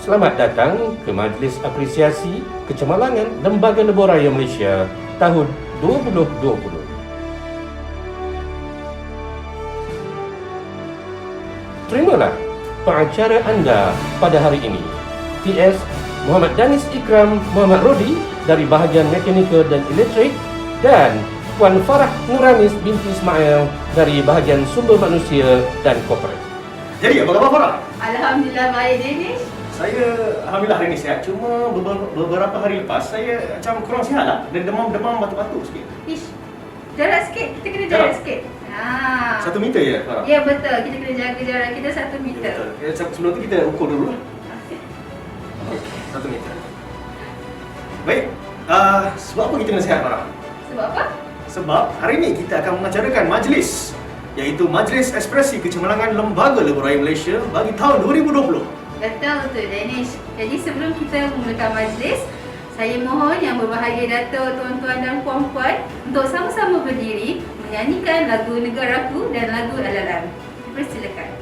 Selamat datang ke Majlis Apresiasi Kecemerlangan Lembaga Lebuh Raya Malaysia tahun 2020. Terimalah pengacara anda pada hari ini, TS Muhammad Danis Ikram Muhammad Rodi dari bahagian Mekanikal dan Elektrik, dan Puan Farah Nuranis binti Ismail dari bahagian Sumber Manusia dan Korporat. Jadi, apa khabar Farah? Alhamdulillah baik, Danish. Saya alhamdulillah hari ini sihat. Cuma beberapa hari lepas saya macam kurang sihat lah, dan demam batuk-batuk sikit. Ish, jarak sikit. Kita kena jarak sikit. 1 meter ya, Farah? Ya betul, kita kena jaga jarak kita 1 meter. Betul. Sebelum tu kita ukur dulu lah. Okey, 1 meter. Baik, sebab apa kita kena sihat, Farah? Sebab apa? Sebab hari ini kita akan mengacarakan majlis, iaitu Majlis Ekspresi Kecemerlangan Lembaga Lebuh Raya Malaysia bagi tahun 2020. Betul tu, Danish. Jadi sebelum kita memulakan majlis, saya mohon yang berbahagia datuk, tuan-tuan dan puan-puan untuk sama-sama berdiri menyanyikan lagu Negaraku dan lagu Alalam. Persilakan.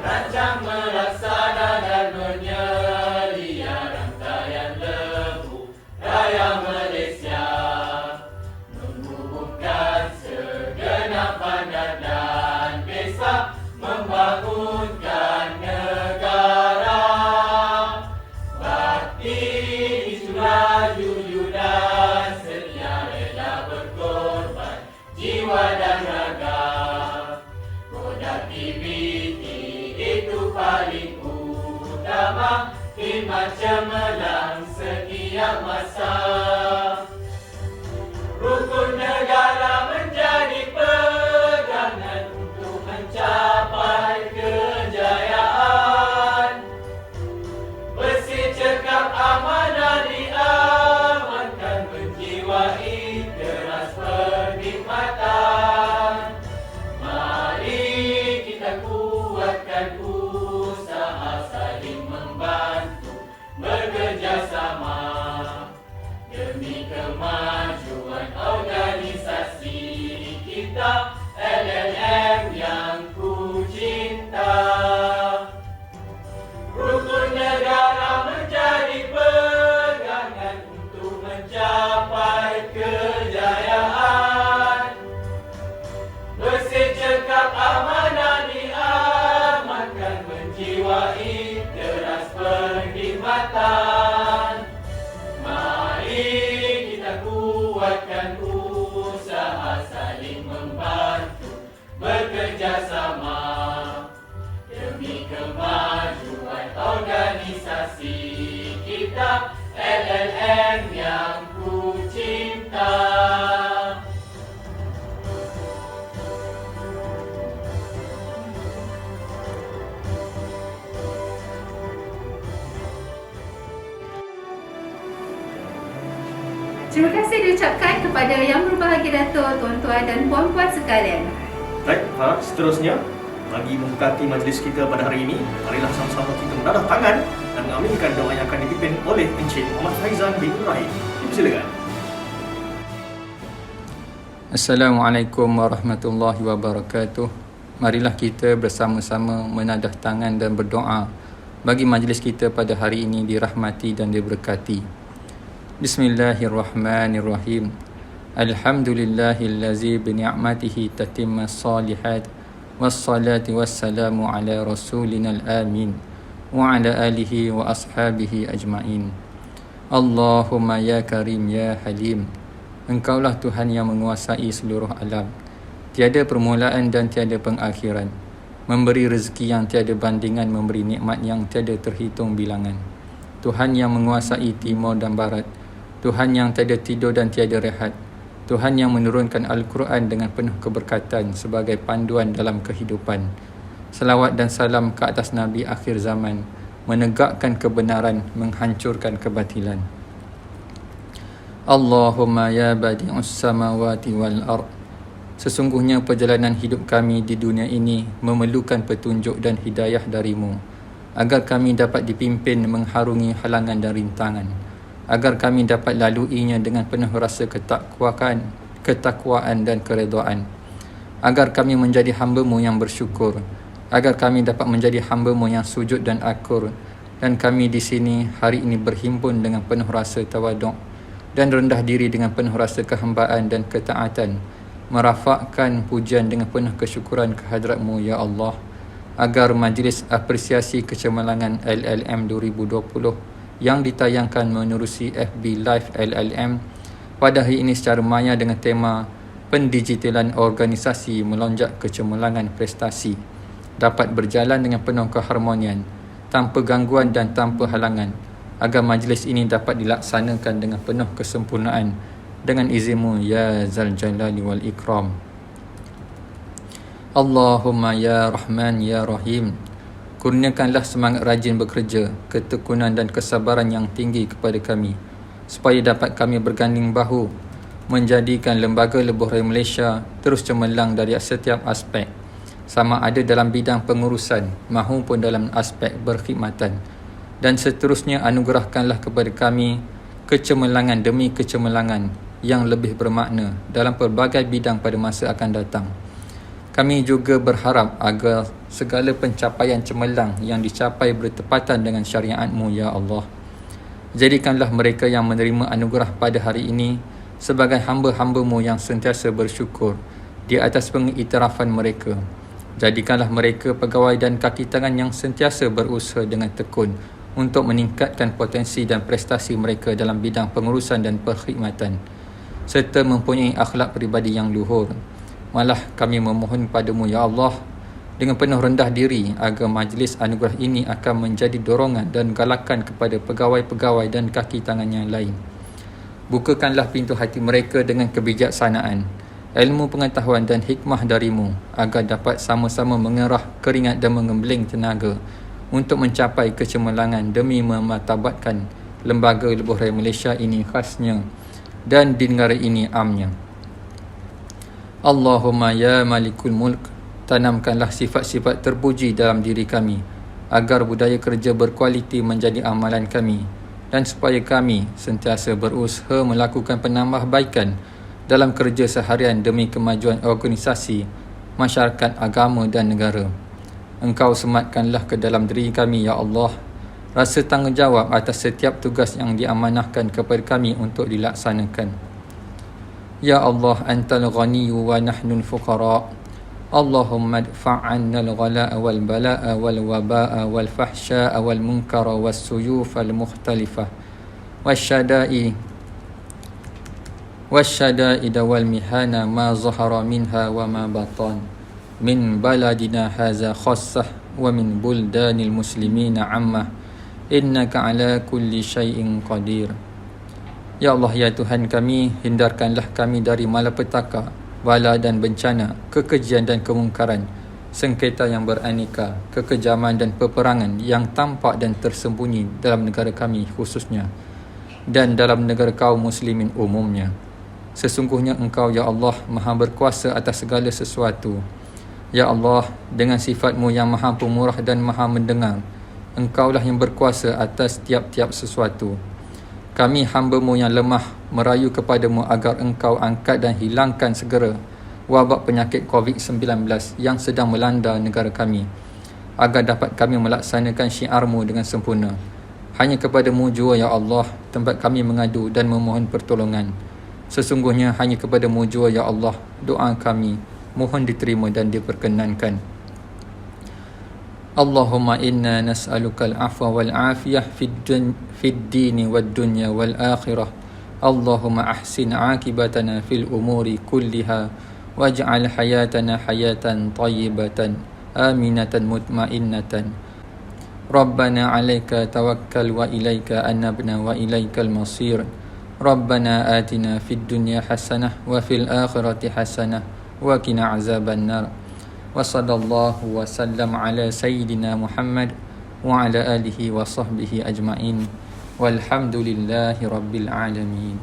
Rancang melaksana dan menyelia rangkaian lebuh raya Malaysia, menghubungkan segenap bandar dan desa, membangunkan negara. Bakti itulah jujur dan setia, rela berkorban jiwa dan raga. Produktiviti itu paling utama, khidmat cemerlang setiap masa. Rukun negara menjadi pegangan untuk mencapai kejayaan. Bersih cekap amanah diamankan, menjiwai deras perkhidmatan. Mari kita kuatkan usaha saling membantu, bekerjasama demi kemajuan organisasi kita, LLM yang ku cinta. Rukun negara menjadi pegangan untuk mencapai kejayaan. Bersih cekap amanah diamankan, menjiwai deras perkhidmatan. Mari kita kuatkan usaha saling membantu, bekerjasama demi kemajuan organisasi kita, LLM yang ku cinta. Terima kasih diucapkan kepada yang berbahagia datuk, tuan-tuan dan puan-puan sekalian. Baik, Pak, seterusnya bagi memberkati majlis kita pada hari ini, marilah sama-sama kita menadah tangan dan mengaminkan doa yang akan dipimpin oleh Encik Muhammad Faizan bin Ibrahim. Dipersilakan. Assalamualaikum warahmatullahi wabarakatuh. Marilah kita bersama-sama menadah tangan dan berdoa bagi majlis kita pada hari ini dirahmati dan diberkati. Bismillahirrahmanirrahim. Alhamdulillahillazi bini'matihi tatimmas salihat. Wassalatu wassalamu ala rasulinal amin wa ala alihi wa ashabihi ajma'in. Allahumma ya karim ya halim. Engkaulah Tuhan yang menguasai seluruh alam. Tiada permulaan dan tiada pengakhiran. Memberi rezeki yang tiada bandingan, memberi nikmat yang tiada terhitung bilangan. Tuhan yang menguasai timur dan barat. Tuhan yang tiada tidur dan tiada rehat. Tuhan yang menurunkan Al-Quran dengan penuh keberkatan sebagai panduan dalam kehidupan. Salawat dan salam ke atas Nabi akhir zaman, menegakkan kebenaran, menghancurkan kebatilan. Allahumma ya badi'us samawati wal ard. Sesungguhnya perjalanan hidup kami di dunia ini memerlukan petunjuk dan hidayah darimu, agar kami dapat dipimpin mengharungi halangan dan rintangan, agar kami dapat laluinya dengan penuh rasa ketakwaan dan keredaan, agar kami menjadi hamba-Mu yang bersyukur, agar kami dapat menjadi hamba-Mu yang sujud dan akur, dan kami di sini hari ini berhimpun dengan penuh rasa tawaduk dan rendah diri dengan penuh rasa kehambaan dan ketaatan, merafakkan pujian dengan penuh kesyukuran kehadrat-Mu ya Allah, agar majlis apresiasi kecemerlangan LLM 2020 yang ditayangkan menerusi FB Live LLM pada hari ini secara maya dengan tema pendigitalan organisasi melonjak kecemerlangan prestasi dapat berjalan dengan penuh keharmonian, tanpa gangguan dan tanpa halangan, agar majlis ini dapat dilaksanakan dengan penuh kesempurnaan dengan izin-Mu ya Zal Jalali wal Ikram. Allahumma ya Rahman ya Rahim. Kurniakanlah semangat rajin bekerja, ketekunan dan kesabaran yang tinggi kepada kami, supaya dapat kami berganding bahu menjadikan Lembaga Lebuh Raya Malaysia terus cemerlang dari setiap aspek, sama ada dalam bidang pengurusan maupun dalam aspek berkhidmatan. Dan seterusnya anugerahkanlah kepada kami kecemerlangan demi kecemerlangan yang lebih bermakna dalam pelbagai bidang pada masa akan datang. Kami juga berharap agar segala pencapaian cemerlang yang dicapai bertepatan dengan syariat-Mu ya Allah. Jadikanlah mereka yang menerima anugerah pada hari ini sebagai hamba-hamba-Mu yang sentiasa bersyukur di atas pengiktirafan mereka. Jadikanlah mereka pegawai dan kaki tangan yang sentiasa berusaha dengan tekun untuk meningkatkan potensi dan prestasi mereka dalam bidang pengurusan dan perkhidmatan, serta mempunyai akhlak peribadi yang luhur. Malah kami memohon padamu ya Allah dengan penuh rendah diri agar majlis anugerah ini akan menjadi dorongan dan galakan kepada pegawai-pegawai dan kaki tangan yang lain. Bukakanlah pintu hati mereka dengan kebijaksanaan, ilmu pengetahuan dan hikmah darimu, agar dapat sama-sama mengerah keringat dan mengembeling tenaga untuk mencapai kecemerlangan demi memartabatkan Lembaga Lebuh Raya Malaysia ini khasnya dan di negara ini amnya. Allahumma ya Malikul Mulk, tanamkanlah sifat-sifat terpuji dalam diri kami agar budaya kerja berkualiti menjadi amalan kami, dan supaya kami sentiasa berusaha melakukan penambahbaikan dalam kerja seharian demi kemajuan organisasi, masyarakat, agama dan negara. Engkau sematkanlah ke dalam diri kami ya Allah rasa tanggungjawab atas setiap tugas yang diamanahkan kepada kami untuk dilaksanakan. Ya Allah, antal ghaniyyu wa nahnul fuqara. Allahumma adfa'anna al-ghala'a wal bala'a wal waba'a wal fahsya'a wal munkara was suyuf al mukhtalifah wasyada'ida wal mihana ma zahara minha wa ma batan min baladina hadza khassah wa min buldanil muslimina ammah innaka ala kulli syai'in qadir. Ya Allah, ya Tuhan kami, hindarkanlah kami dari malapetaka, bala dan bencana, kekejian dan kemungkaran, sengketa yang beraneka, kekejaman dan peperangan yang tampak dan tersembunyi dalam negara kami khususnya dan dalam negara kaum muslimin umumnya. Sesungguhnya Engkau ya Allah Maha berkuasa atas segala sesuatu. Ya Allah, dengan sifat-Mu yang maha pemurah dan maha mendengar, Engkaulah yang berkuasa atas tiap-tiap sesuatu. Kami hamba-Mu yang lemah merayu kepada-Mu agar Engkau angkat dan hilangkan segera wabak penyakit COVID-19 yang sedang melanda negara kami, agar dapat kami melaksanakan syiar-Mu dengan sempurna. Hanya kepada-Mu jua, Ya Allah, tempat kami mengadu dan memohon pertolongan. Sesungguhnya hanya kepada-Mu jua, Ya Allah, doa kami mohon diterima dan diperkenankan. Allahumma inna nas'aluka al-afwa wal-afiyah fid dini wad dunya wal akhirah. Allahumma ahsin akibatana fil umuri kulliha waj'al hayatana hayatan tayyibatan aminatan mutmainnatan. Rabbana 'alaika tawakkal wa ilaika anabna wa ilaikal masir. Rabbana atina fid dunya hasanah wa fil akhirati hasanah wa qina azaban nar. Wa sallallahu wa sallam ala sayyidina Muhammad wa ala alihi wa sahbihi ajma'in. Walhamdulillahi rabbil alamin.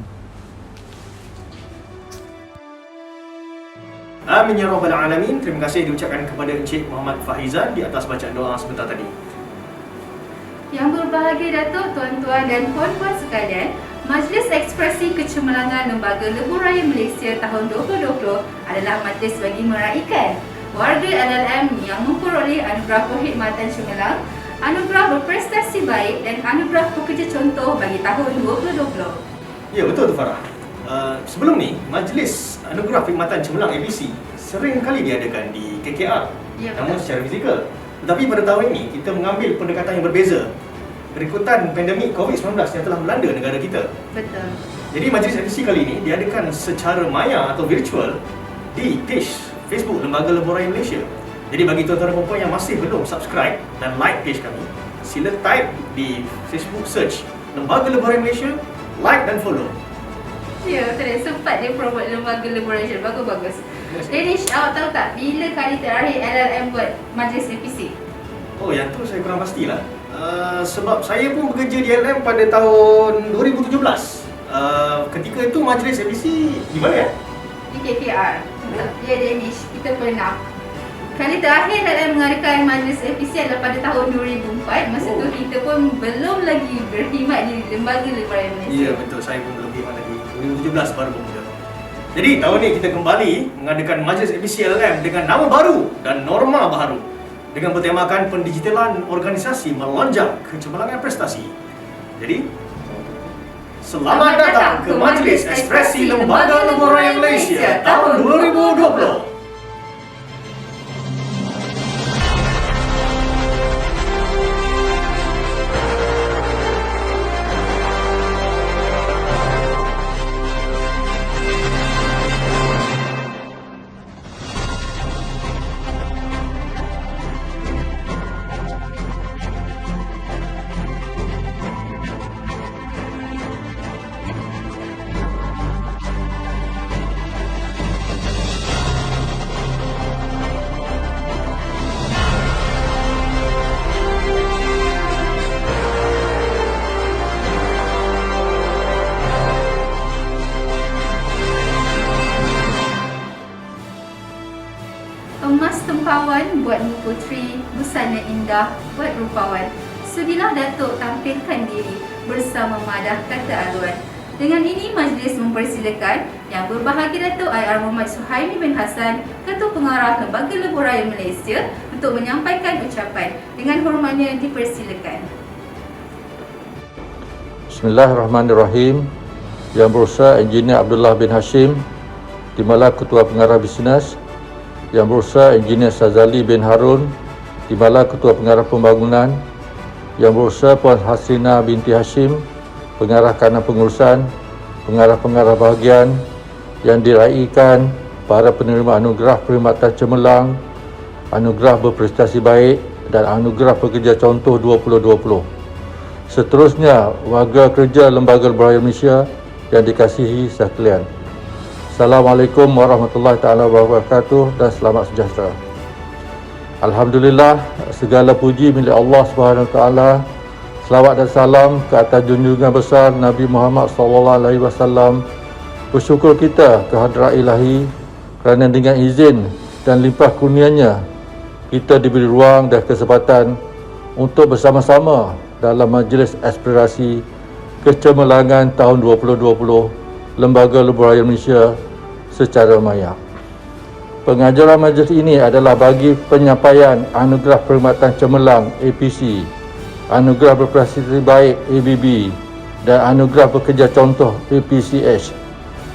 Amin ya rabbal alamin. Terima kasih diucapkan kepada Encik Muhammad Fahizan di atas bacaan doa sebentar tadi. Yang berbahagia Datuk, tuan-tuan dan puan-puan sekalian, Majlis Ekspresi Kecemerlangan Lembaga Lebuh Raya Malaysia tahun 2020 adalah majlis bagi meraikan warga LLM yang memperoleh anugerah perkhidmatan cemerlang, anugerah berprestasi baik dan anugerah pekerja contoh bagi tahun 2020. Ya, betul tu Farah. Sebelum ni, Majlis Anugerah Perkhidmatan Cemerlang APC sering kali diadakan di KKR, Ya, namun betul. secara fizikal. Tetapi pada tahun ini, kita mengambil pendekatan yang berbeza berikutan pandemik COVID-19 yang telah melanda negara kita. Betul. Jadi Majlis APC kali ini diadakan secara maya atau virtual di page Facebook Lembaga Lebuh Raya Malaysia. Jadi bagi tuan-tuan dan puan yang masih belum subscribe dan like page kami, sila type di Facebook search Lembaga Lebuh Raya Malaysia, like dan follow. Ya, betul. Sempat dia promote Lembaga Lebuh Raya Malaysia. Bagus-bagus. Danish, awak tahu tak bila kali terakhir LLM buat Majlis APC? Oh, yang tu saya kurang pastilah. Sebab saya pun bekerja di LLM pada tahun 2017. Ketika itu Majlis APC di mana ya? Di KKR. Ya, Danish. Kita pernah. Kali terakhir LLM mengadakan Majlis APC adalah pada tahun 2004. Masa tu kita pun belum lagi berkhidmat di Lembaga Lebuh Raya Malaysia. Ya, betul. Saya pun belum khidmat lagi. 2017 baru bermula. Jadi tahun ini kita kembali mengadakan Majlis APC LLM dengan nama baru dan norma baru, dengan bertemakan pendigitalan organisasi melonjak kecemerlangan prestasi. Jadi, selamat datang ke Majlis Ekspresi Lembaga Lebuh Raya Malaysia tahun 2020. Emas tempawan buatmu puteri, busana indah buat rupawan. Sudilah Datuk tampilkan diri bersama madah kata aluan. Dengan ini majlis mempersilakan Yang Berbahagia Datuk IR Muhammad Suhaimi bin Hassan, Ketua Pengarah Lembaga Lebuh Raya Malaysia, untuk menyampaikan ucapan. Dengan hormatnya dipersilakan. Bismillahirrahmanirrahim. Yang Berusaha Engineer Abdullah bin Hashim, Timbalan Ketua Pengarah Bisnes. Yang Berusaha Engineer Sazali bin Harun, Timbalan Ketua Pengarah Pembangunan. Yang Berusaha Puan Hasrina binti Hashim, Pengarah Kanan Pengurusan, Pengarah-pengarah bahagian yang diraikan para penerima anugerah perkhidmatan cemerlang, anugerah berprestasi baik dan anugerah pekerja contoh 2020. Seterusnya, warga kerja Lembaga Lebuh Raya Malaysia yang dikasihi sekalian. Assalamualaikum warahmatullahi taala wabarakatuh dan selamat sejahtera. Alhamdulillah, segala puji milik Allah Subhanahu Wa Taala. Selawat dan salam ke atas junjungan besar Nabi Muhammad sallallahu alaihi wasallam. Bersyukur kita ke hadrat Ilahi kerana dengan izin dan limpah kurnianya, kita diberi ruang dan kesempatan untuk bersama-sama dalam Majlis Aspirasi Kecemerlangan tahun 2020 Lembaga Lebuh Raya Malaysia secara maya. Pengajaran majlis ini adalah bagi penyampaian Anugerah Perkhidmatan Cemerlang APC, Anugerah Berprestasi Baik ABB dan Anugerah Bekerja Contoh APCH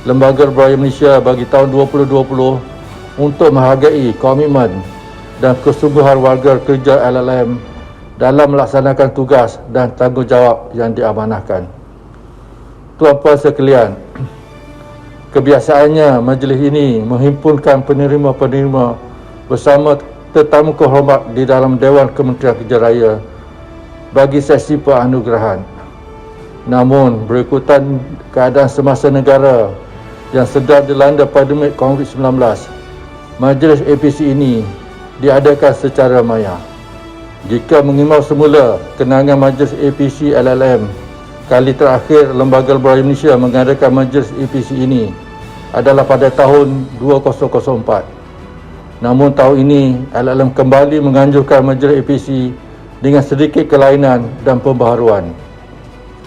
Lembaga Lebuh Raya Malaysia bagi tahun 2020 untuk menghargai komitmen dan kesungguhan warga kerja LLM dalam melaksanakan tugas dan tanggungjawab yang diamanahkan. Tuan-puan sekalian, kebiasaannya majlis ini menghimpunkan penerima-penerima bersama tetamu kehormat di dalam Dewan Kementerian Kerja Raya bagi sesi penganugerahan. Namun, berikutan keadaan semasa negara yang sedang dilanda pandemik COVID-19, majlis APC ini diadakan secara maya. Jika mengimbau semula kenangan majlis APC LLM, kali terakhir Lembaga Lebuh Raya Malaysia mengadakan majlis APC ini adalah pada tahun 2004. Namun tahun ini LLM kembali menganjurkan majlis APC dengan sedikit kelainan dan pembaharuan.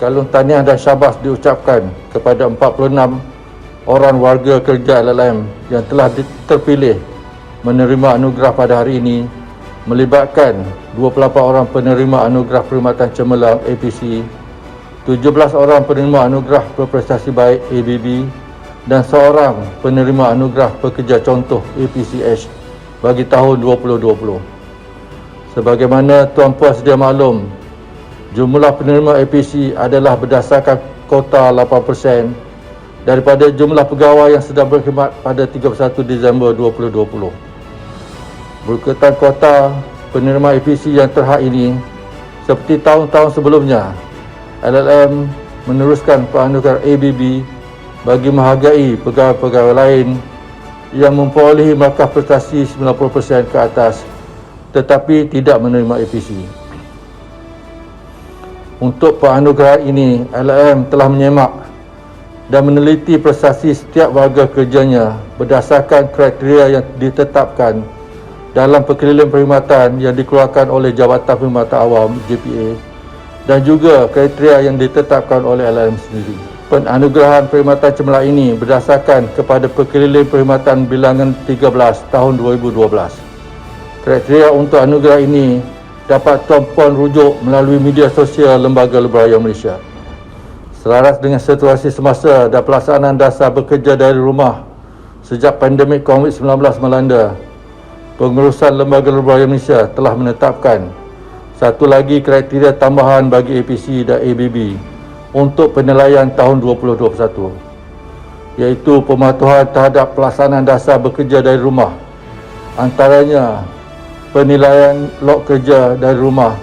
Kalung tahniah dan syabas diucapkan kepada 46 orang warga kerja LLM yang telah terpilih menerima anugerah pada hari ini, melibatkan 28 orang penerima anugerah perkhidmatan cemerlang APC, 17 orang penerima anugerah berprestasi baik ABB dan seorang penerima anugerah pekerja contoh APCH bagi tahun 2020. Sebagaimana tuan-puan sedia maklum, jumlah penerima APC adalah berdasarkan kota 8% daripada jumlah pegawai yang sedang berkhidmat pada 31 Disember 2020. Berkaitan kota penerima APC yang terhad ini, seperti tahun-tahun sebelumnya, LLM meneruskan penganugerahan ABB bagi menghargai pegawai-pegawai lain yang memperolehi markah prestasi 90% ke atas tetapi tidak menerima APC. Untuk penganugerahan ini, LLM telah menyemak dan meneliti prestasi setiap warga kerjanya berdasarkan kriteria yang ditetapkan dalam perkeliling perkhidmatan yang dikeluarkan oleh Jabatan Perkhidmatan Awam JPA dan juga kriteria yang ditetapkan oleh LLM sendiri. Penganugerahan perkhidmatan cemerlang ini berdasarkan kepada perkeliling perkhidmatan bilangan 13 tahun 2012. Kriteria untuk anugerah ini dapat tuan-puan rujuk melalui media sosial Lembaga Lebuh Raya Malaysia. Selaras dengan situasi semasa dan pelaksanaan dasar bekerja dari rumah sejak pandemik COVID-19 melanda, pengurusan Lembaga Lebuh Raya Malaysia telah menetapkan satu lagi kriteria tambahan bagi APC dan ABB untuk penilaian tahun 2021, iaitu pematuhan terhadap pelaksanaan dasar bekerja dari rumah, antaranya penilaian log kerja dari rumah,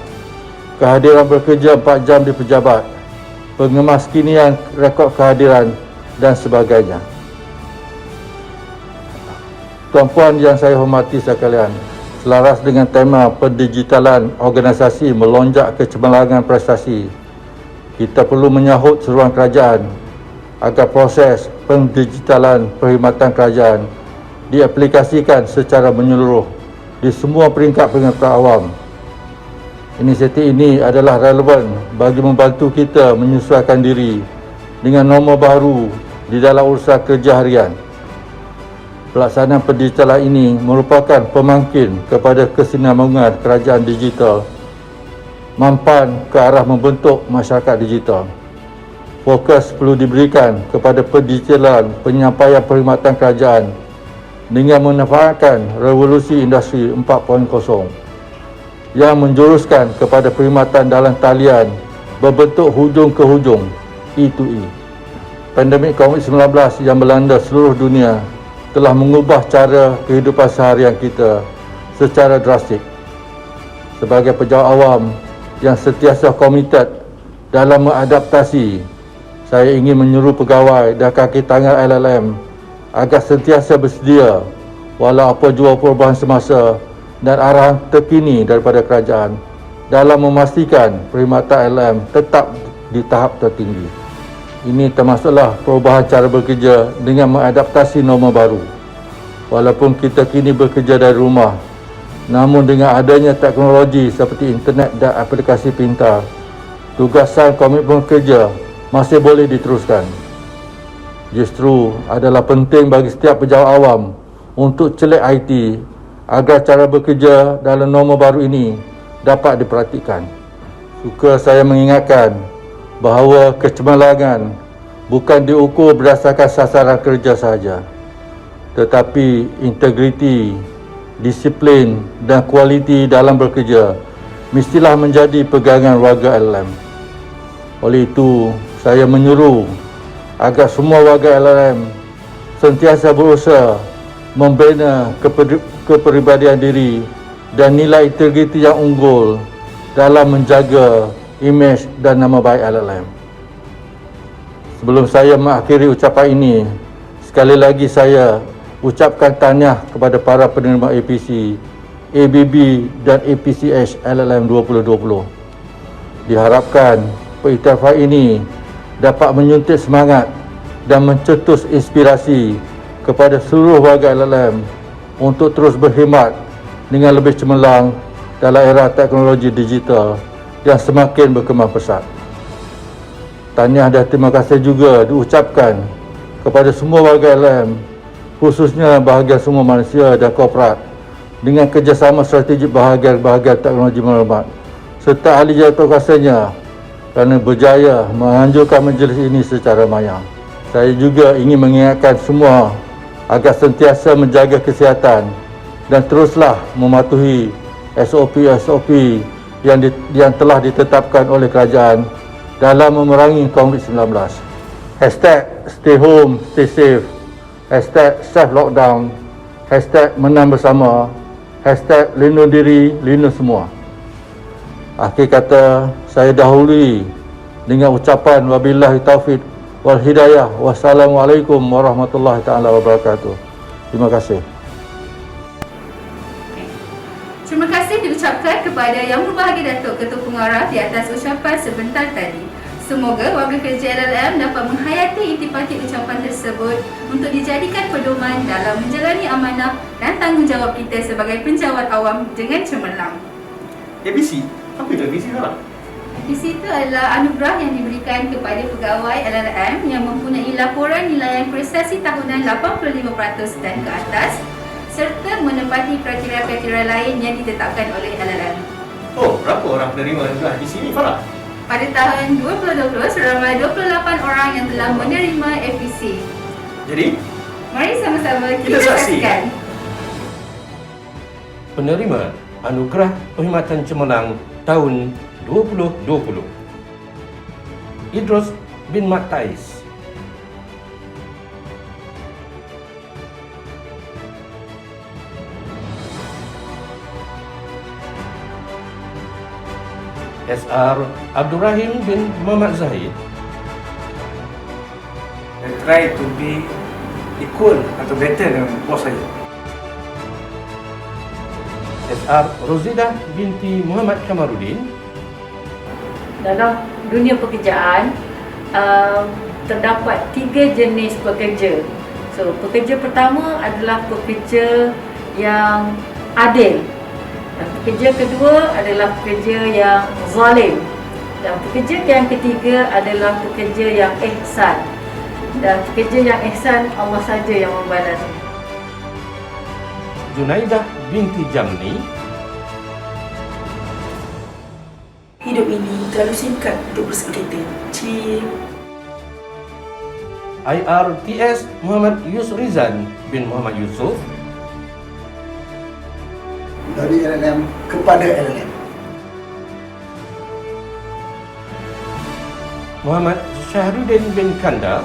kehadiran bekerja 4 jam di pejabat, pengemaskinian rekod kehadiran dan sebagainya. Tuan-puan yang saya hormati sekalian, selaras dengan tema pendigitalan organisasi melonjak kecemerlangan prestasi, kita perlu menyahut seruan kerajaan agar proses pendigitalan perkhidmatan kerajaan diaplikasikan secara menyeluruh di semua peringkat perkhidmatan awam. Inisiatif ini adalah relevan bagi membantu kita menyesuaikan diri dengan norma baru di dalam urusan kerja harian. Pelaksanaan pendigitalan ini merupakan pemangkin kepada kesinambungan kerajaan digital mampan ke arah membentuk masyarakat digital. Fokus perlu diberikan kepada pendigitalan penyampaian perkhidmatan kerajaan dengan memanfaatkan revolusi industri 4.0 yang menjuruskan kepada perkhidmatan dalam talian berbentuk hujung ke hujung E2E. Pandemik COVID-19 yang melanda seluruh dunia telah mengubah cara kehidupan seharian kita secara drastik. Sebagai pejabat awam yang sentiasa komited dalam mengadaptasi, saya ingin menyuruh pegawai dan kaki tangan LLM agar sentiasa bersedia walau apa jua perubahan semasa dan arahan terkini daripada kerajaan dalam memastikan perkhidmatan LLM tetap di tahap tertinggi. Ini termasuklah perubahan cara bekerja dengan mengadaptasi norma baru. walaupun kita kini bekerja dari rumah, namun dengan adanya teknologi seperti internet dan aplikasi pintar, tugasan komitmen kerja masih boleh diteruskan. Justru adalah penting bagi setiap pejabat awam untuk celik IT agar cara bekerja dalam norma baru ini dapat diperhatikan. Suka saya mengingatkan bahawa kecemerlangan bukan diukur berdasarkan sasaran kerja sahaja, tetapi integriti, disiplin dan kualiti dalam bekerja mestilah menjadi pegangan warga LLM. Oleh itu, saya menyuruh agar semua warga LLM sentiasa berusaha membina kepribadian diri dan nilai integriti yang unggul dalam menjaga imej dan nama baik LLM. Sebelum saya mengakhiri ucapan ini, sekali lagi saya ucapkan tahniah kepada para penerima APC, ABB dan APCH LLM 2020. Diharapkan pengiktirafan ini dapat menyuntik semangat dan mencetus inspirasi kepada seluruh warga LLM untuk terus berkhidmat dengan lebih cemerlang dalam era teknologi digital yang semakin berkembang pesat. Tahniah dan terima kasih juga diucapkan kepada semua warga LLM, khususnya bahagian semua manusia dan korporat dengan kerjasama strategik bahagian-bahagian teknologi maklumat serta ahli jawatan kuasanya kerana berjaya menganjurkan majlis ini secara maya. Saya juga ingin mengingatkan semua agar sentiasa menjaga kesihatan dan teruslah mematuhi SOP-SOP yang telah ditetapkan oleh kerajaan dalam memerangi COVID-19. #stay home, stay safe, #self lockdown, #menang bersama, #lindung diri, lindung semua. Akhir kata, saya dahului dengan ucapan wabillahi taufiq wal hidayah. Wassalamualaikum warahmatullahi taala wabarakatuh. Terima kasih. Terima kasih diucapkan kepada Yang Berbahagia Datuk Ketua Pengarah di atas ucapan sebentar tadi. Semoga warga kerja LLM dapat menghayati intipati ucapan tersebut untuk dijadikan pedoman dalam menjalani amanah dan tanggungjawab kita sebagai penjawat awam dengan cemerlang. ABC? Apa itu ABC salah? ABC itu adalah anugerah yang diberikan kepada pegawai LLM yang mempunyai laporan nilaian prestasi tahunan 85% dan ke atas serta menepati kriteria-kriteria lain yang ditetapkan oleh LLM. Oh, berapa orang penerima anugerah di sini, Farah? Pada tahun 2020, seramai 28 orang yang telah menerima APC. Jadi, Mari sama-sama Kita kita saksikan. saksikan. Penerima Anugerah Perkhidmatan Cemerlang tahun 2020. Idros bin Matais. SR Abdul Rahim bin Muhammad Zahid. I try to be equal atau better dengan bos saya. SR Rozidah binti Muhammad Kamaruddin. Dalam dunia pekerjaan terdapat 3 jenis pekerja. So, pekerja pertama adalah pekerja yang adil. Dan pekerja kedua adalah pekerja yang zalim. Dan pekerja yang ketiga adalah pekerja yang ihsan. Dan pekerja yang ihsan Allah saja yang membalas. Junaidah binti Jamni. Hidup ini terlalu singkat untuk bersengketa. Cik. IRTS Muhammad Yusrizan bin Muhammad Yusuf. Dari LLM kepada LLM. Muhammad Syahruddin bin Kanda.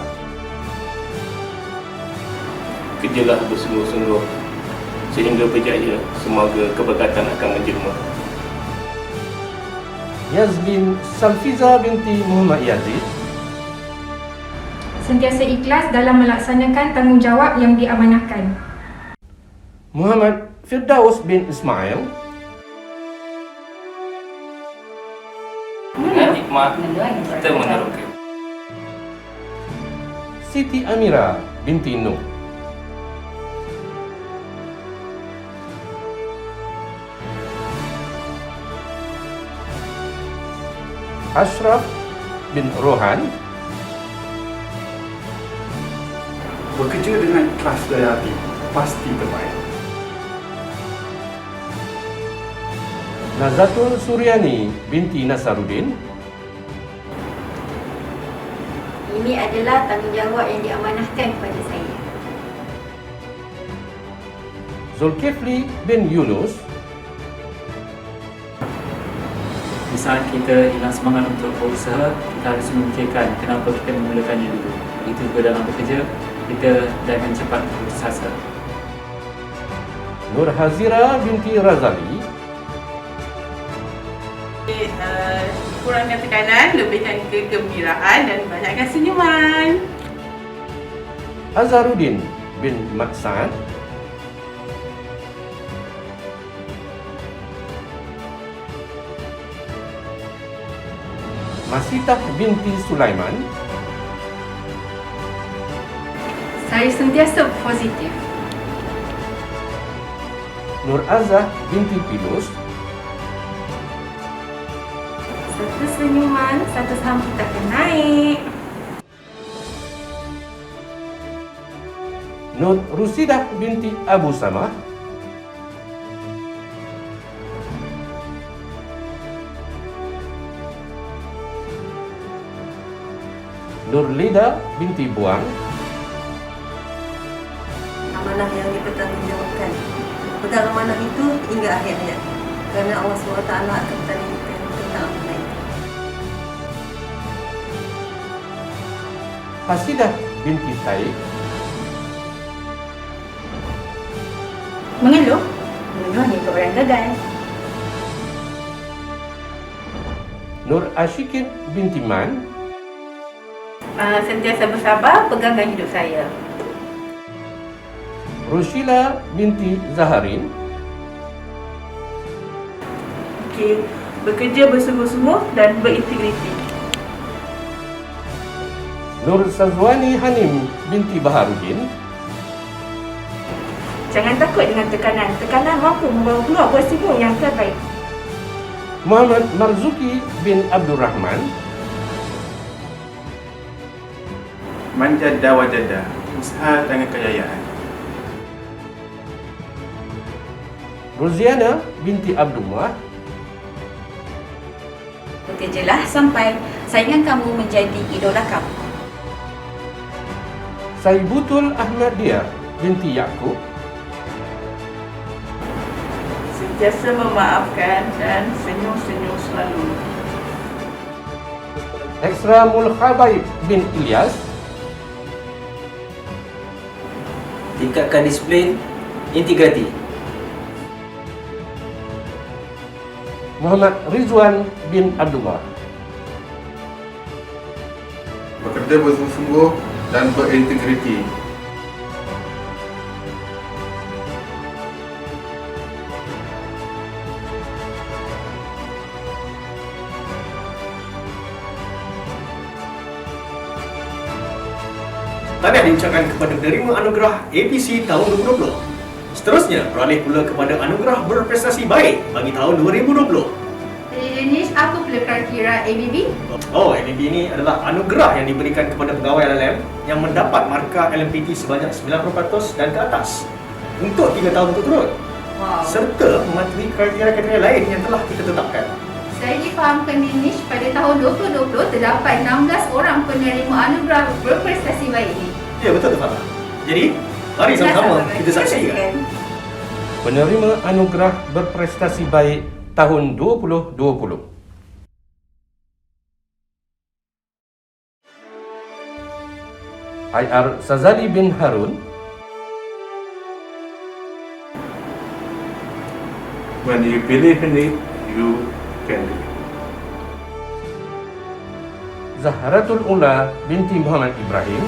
Kerjalah bersungguh-sungguh sehingga berjaya. Semoga keberkatan akan menjelma. Yazmin Salfiza binti Muhammad Yazid. Sentiasa ikhlas dalam melaksanakan tanggungjawab yang diamanahkan. Muhammad Firdaus bin Ismail. Dengan hikmah kita meneroka. Siti Amira binti Nuh. Ashraf bin Rohan, Bekerja dengan ikhlas dari hati pasti terbaik. Nazatul Suryani binti Nasaruddin, Ini adalah tanggungjawab yang diamanahkan kepada saya. Zulkifli bin Yunus, Di saat kita hilang semangat untuk berusaha, kita harus memikirkan kenapa kita memulakannya dulu. Begitu juga dalam bekerja, kita jangan cepat putus asa. Nur Hazira binti Razali, kurangkan tekanan, lebihkan kegembiraan dan banyakkan senyuman. Azharuddin bin Maksad, Masitah binti Sulaiman, Saya sentiasa positif. Nur Azah binti Pilus, Satu senyuman, satu saham kita akan naik. Nur Rusidah binti Abu Samah, Nur Lida binti Buang, Amanah yang dipertanggungjawabkan. Pegang amanah itu hingga akhir hayat. Kerana Allah SWT akan bertanya kita tentang amanah itu. Hasidah binti Taib, Mengeluh? Mengeluh hanya untuk orang gagal. Nur Ashikin binti Man, Sentiasa bersabar, pegangkan hidup saya. Rushila binti Zaharin, Okey, bekerja bersungguh-sungguh dan berintegriti. Nur Sazwani Hanim binti Baharuddin, Jangan takut dengan tekanan. Tekanan mampu membawa keluar hasil yang terbaik. Muhammad Marzuki bin Abdul Rahman, Manjada wajada, usaha dengan kejayaan. Roziana binti Abdullah, Bekerjalah sampai saingan kamu menjadi idola kamu. Saibutul Ahmadiyah binti Yaakob, Sentiasa memaafkan dan senyum-senyum selalu. Eksra Mulkhabaib bin Ilyas, Tingkatkan disiplin, integriti. Muhammad Rizwan bin Abdullah, Bekerja bersungguh-sungguh dan berintegriti. Tahniah diucapkan kepada penerima anugerah APC tahun 2020. Seterusnya, beralih pula kepada anugerah berprestasi baik bagi tahun 2020. Jadi Danish, apa pula kriteria ABB? Oh, ABB ini adalah anugerah yang diberikan kepada pegawai LLM yang mendapat markah LMPT sebanyak 90% dan ke atas untuk 3 tahun berturut-turut. Wow. Serta mematuhi kriteria-kriteria lain yang telah kita tetapkan. Saya difahamkan Danish, pada tahun 2020 terdapat 16 orang penerima anugerah berprestasi baik ini. Ya, betul tu Farah. Jadi, mari sama-sama kita saksikan. penerima anugerah berprestasi baik tahun 2020. IR Sazali bin Harun, When you believe in it, you can do it. Zahratul Ula binti Muhammad Ibrahim,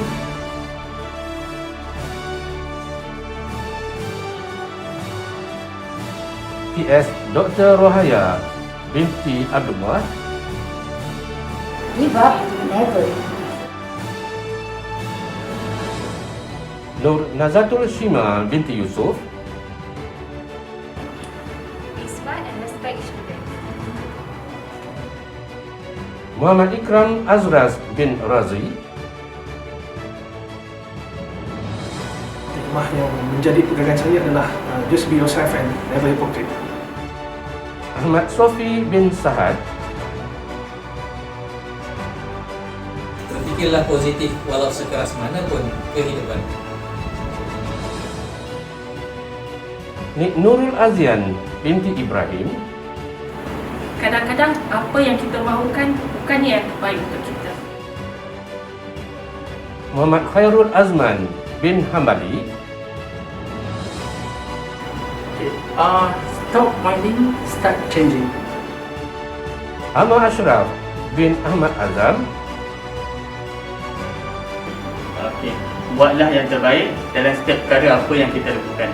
TS Dr. Rohaya binti Abdullah, Give up, never. Nur Nazatul Shima binti Yusuf, Be smart and respect children. Muhammad Ikram Azraz bin Razi. Hikmah yang menjadi pegangan saya adalah just be yourself and never hypocrite. Ahmad Sofi bin Sahad. Berfikirlah positif walau sekeras mana pun kehidupan. Nik Nurul Azian binti Ibrahim. Kadang-kadang apa yang kita mahukan bukannya yang terbaik untuk kita. Muhammad Khairul Azman bin Hambali. Stop minding, start changing. Ahmad Ashraf bin Ahmad Azam. Okey, buatlah yang terbaik dalam setiap perkara apa yang kita lakukan.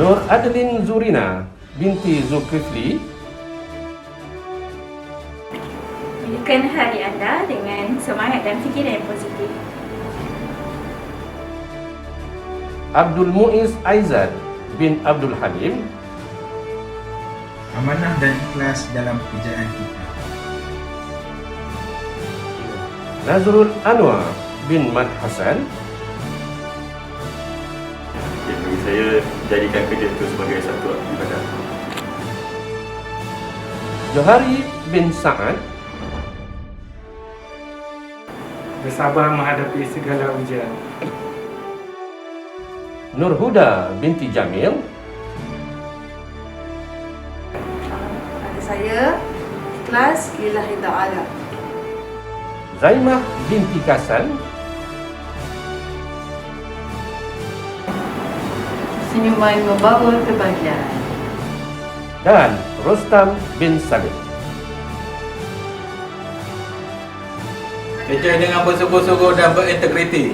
Nur Adeline Zurina binti Zulkifli. Mulakan hari anda dengan semangat dan fikiran yang positif. Abdul Muiz Aizad bin Abdul Halim. Amanah dan ikhlas dalam pekerjaan kita. Nazrul Anwar bin Mat Hasan. Bagi saya, jadikan kerja itu sebagai satu ibadah. Johari bin Sa'ad. Bersabar menghadapi segala ujian. Nur Huda binti Jamil. Ada saya, ikhlas lillahi ta'ala. Zaimah binti Kasan. Senyuman membawa kebahagiaan. Dan Rostam bin Salim. Kerja dengan bersungguh-sungguh dan berintegriti.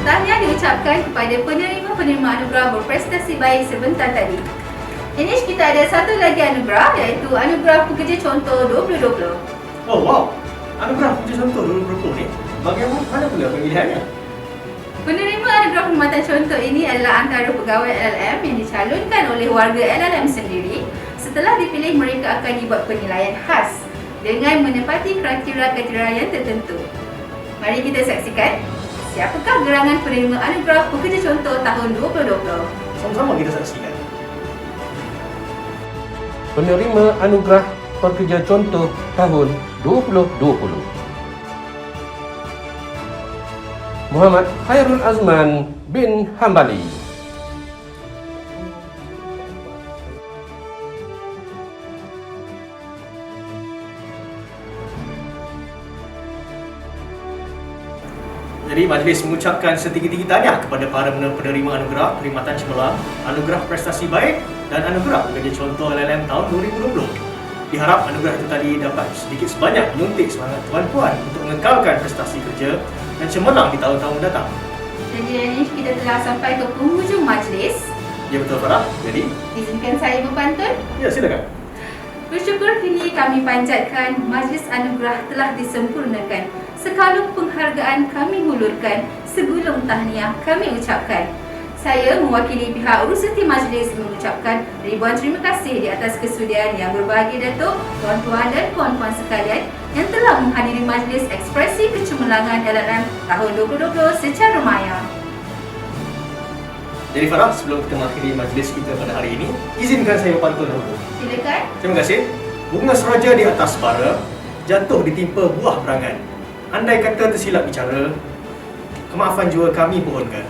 Tahniah diucapkan kepada penerima-penerima anugerah berprestasi baik sebentar tadi. Ini kita ada satu lagi anugerah, iaitu Anugerah Pekerja Contoh 2020. Oh wow, anugerah pekerja contoh 2020 ni, bagaimana pula pemilihannya? Penerima anugerah perkhidmatan contoh ini adalah antara pegawai LLM yang dicalonkan oleh warga LLM sendiri. Setelah dipilih, mereka akan dibuat penilaian khas dengan menepati kriteria-kriteria yang tertentu. Mari kita saksikan siapakah gerangan penerima anugerah pekerja contoh tahun 2020. Sama-sama kita saksikan. Penerima anugerah pekerja contoh tahun 2020. Muhammad Khairul Azman bin Hambali. Jadi majlis mengucapkan setinggi-tinggi tahniah kepada para penerima anugerah perkhidmatan cemerlang, anugerah prestasi baik dan anugerah pekerja contoh LLM tahun 2020. Diharap anugerah itu tadi dapat sedikit sebanyak menyuntik semangat tuan-puan untuk mengekalkan prestasi kerja dan cemerlang di tahun-tahun mendatang. Jadi ini kita telah sampai ke penghujung majlis. Ya betul Farah. Jadi Izinkan saya berpantun. ya silakan. Bersyukur kini kami panjatkan majlis anugerah telah disempurnakan. Sekalung penghargaan kami hulurkan, segulung tahniah kami ucapkan. Saya mewakili pihak urusan majlis mengucapkan ribuan terima kasih di atas kesudian yang berbahagia Datuk, tuan-tuan dan puan-puan sekalian yang telah menghadiri majlis ekspresi kecemerlangan LLM tahun 2020 secara maya. Jadi Farah, sebelum kita mengakhiri majlis kita pada hari ini, izinkan saya berpantun dahulu. Silakan. Terima kasih. Bunga seraja di atas bara jatuh ditimpa buah berangan. Andai kata tersilap bicara, kemaafan jua kami pohonkan.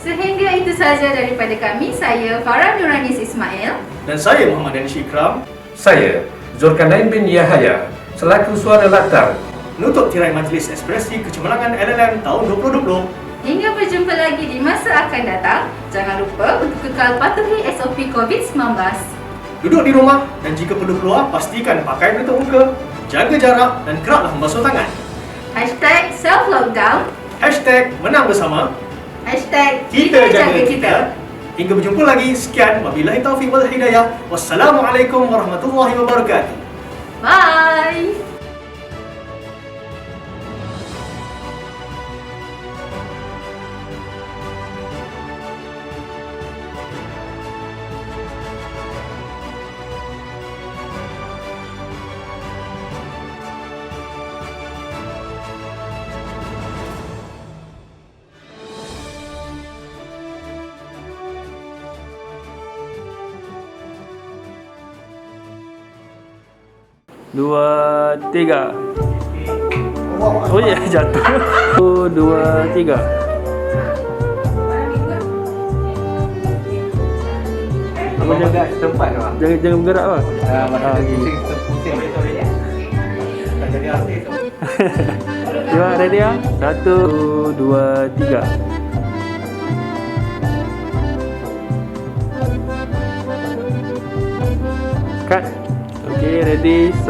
Sehingga itu sahaja daripada kami. Saya Farah Nuranis Ismail. Dan saya Muhammad Danish Ikram. Saya Zulkarnain bin Yahaya selaku suara latar menutup tirai majlis ekspresi kecemerlangan LLM tahun 2020. Hingga berjumpa lagi di masa akan datang. Jangan lupa untuk kekal patuhi SOP COVID-19. Duduk di rumah dan jika perlu keluar, pastikan pakai penutup muka, jaga jarak dan keraklah membasuh tangan. #self-lockdown. #menang bersama. Kita jaga kita. Hingga berjumpa lagi. Sekian. Wabillahi taufiq wal hidayah. Wassalamualaikum warahmatullahi wabarakatuh. Bye. Dua, tiga. Oh ya, jatuh. 1, 2, 3. Apa jaga tempat tu? Jangan bergerak lah. Pusing. Tak jadi artis tu. Cuba ready ya? 1, 2, 3. Cut. Okay, ready? 1.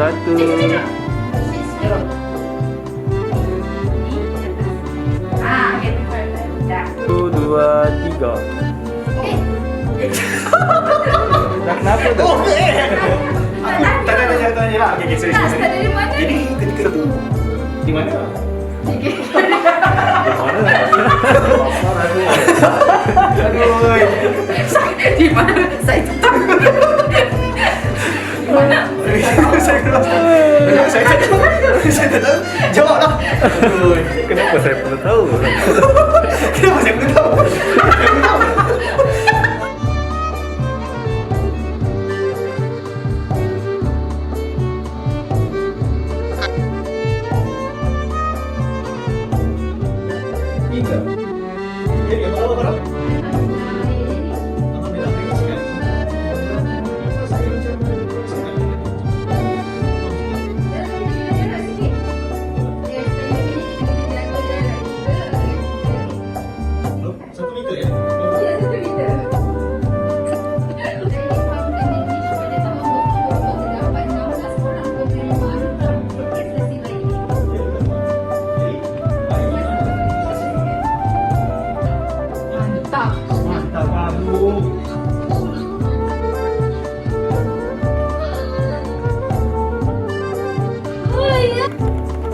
Satu, dua, tiga. Kenapa tu? Oh, aku tanya lah. Okay, sorry. Dari mana Jadi ketika tu di mana? Di mana? Saya tak tahu. Di mana? Saya tak tahu. Jawablah. Kenapa saya perlu tahu? Kenapa saya perlu tahu?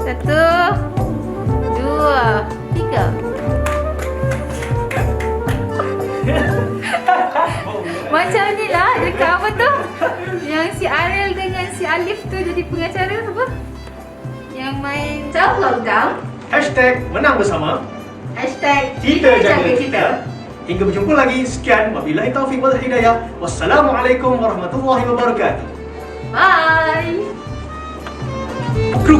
Satu, dua, tiga. Macam ni lah dekat apa tu? Yang si Ariel dengan si Alif tu jadi pengacara apa? Yang main self lockdown. #menang bersama. Kita jaga kita. Hingga berjumpa lagi. Sekian. Wabillahi taufiq wal hidayah. Wassalamualaikum warahmatullahi wabarakatuh. Bye. Kru.